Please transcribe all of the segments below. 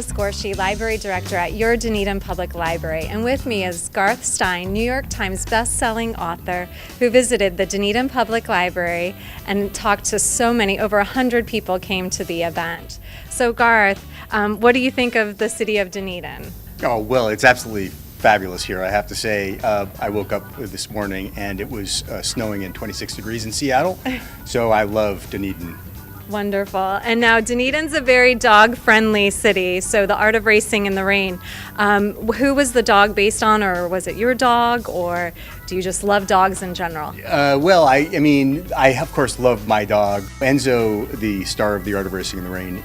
Novelist Garth, Library Director at your Dunedin Public Library, and with me is Garth Stein, New York Times bestselling author, who visited the Dunedin Public Library and talked to so many, over 100 people came to the event. So Garth, what do you think of the city of Dunedin? Oh, well, it's absolutely fabulous here, I have to say. I woke up this morning and it was snowing and 26 degrees in Seattle, so I love Dunedin. Wonderful. And now Dunedin's a very dog-friendly city, so the art of racing in the rain. Who was the dog based on, or was it your dog, or do you just love dogs in general? Well, I of course love my dog. Enzo, the star of the art of racing in the rain,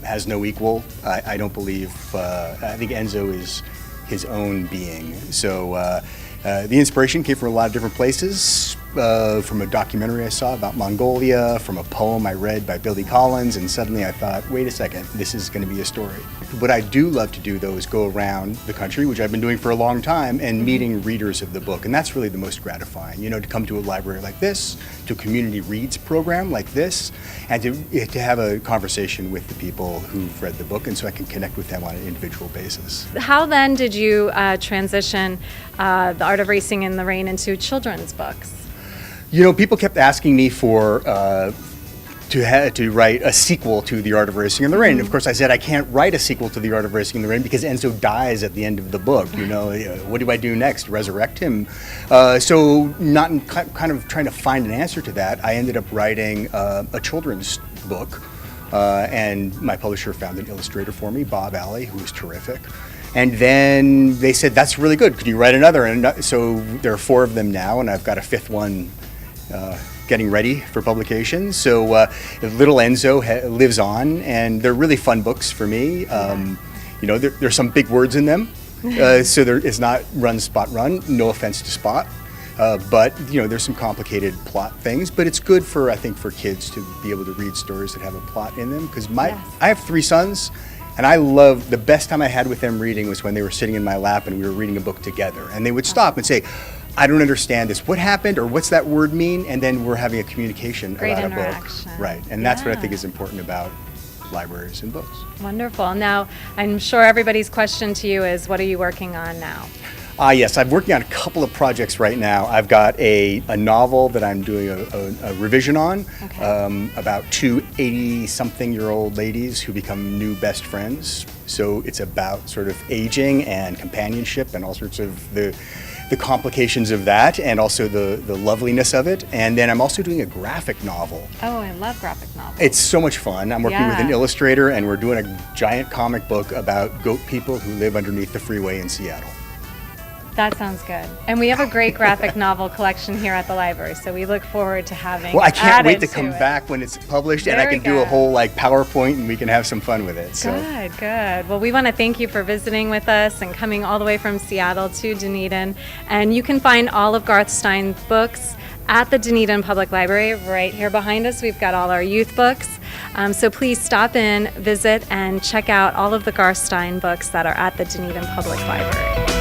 has no equal. I don't believe, I think Enzo is his own being. So the inspiration came from a lot of different places. From a documentary I saw about Mongolia, from a poem I read by Billy Collins, and suddenly I thought, wait a second, this is going to be a story. What I do love to do, though, is go around the country, which I've been doing for a long time, and meeting readers of the book, and that's really the most gratifying. You know, to come to a library like this, to a community reads program like this, and to have a conversation with the people who've read the book, and so I can connect with them on an individual basis. How then did you transition the art of racing in the rain into children's books? You know, people kept asking me for to write a sequel to The Art of Racing in the Rain. Of course, I said I can't write a sequel to The Art of Racing in the Rain because Enzo dies at the end of the book. You know, what do I do next? Resurrect him? So, not kind of trying to find an answer to that, I ended up writing a children's book, and my publisher found an illustrator for me, Bob Alley, who was terrific. And then they said, that's really good, could you write another? And so there are 4 of them now, and I've got a 5th one getting ready for publication. So Little Enzo lives on, and they're really fun books for me. You know, there's some big words in them, so it's not run, spot, run, no offense to Spot. But, you know, there's some complicated plot things, but it's good for, I think, for kids to be able to read stories that have a plot in them, because I have 3 sons, and I love, the best time I had with them reading was when they were sitting in my lap and we were reading a book together. And they would stop and say, I don't understand this. What happened, or what's that word mean? And then we're having a communication about a book. Right, and that's what I think is important about libraries and books. Wonderful. Now, I'm sure everybody's question to you is, what are you working on now? Yes, I'm working on a couple of projects right now. I've got a novel that I'm doing a revision on, about 2 80-something-year-old ladies who become new best friends. So it's about sort of aging and companionship and all sorts of the complications of that, and also the loveliness of it. And then I'm also doing a graphic novel. Oh, I love graphic novels. It's so much fun. I'm working with an illustrator, and we're doing a giant comic book about goat people who live underneath the freeway in Seattle. That sounds good. And we have a great graphic novel collection here at the library, so we look forward to having Well, I can't wait to come back when it's published, and I can do a whole PowerPoint, and we can have some fun with it. So. Good. Well, we want to thank you for visiting with us and coming all the way from Seattle to Dunedin. And you can find all of Garth Stein's books at the Dunedin Public Library. Right here behind us, we've got all our youth books. So please stop in, visit, and check out all of the Garth Stein books that are at the Dunedin Public Library.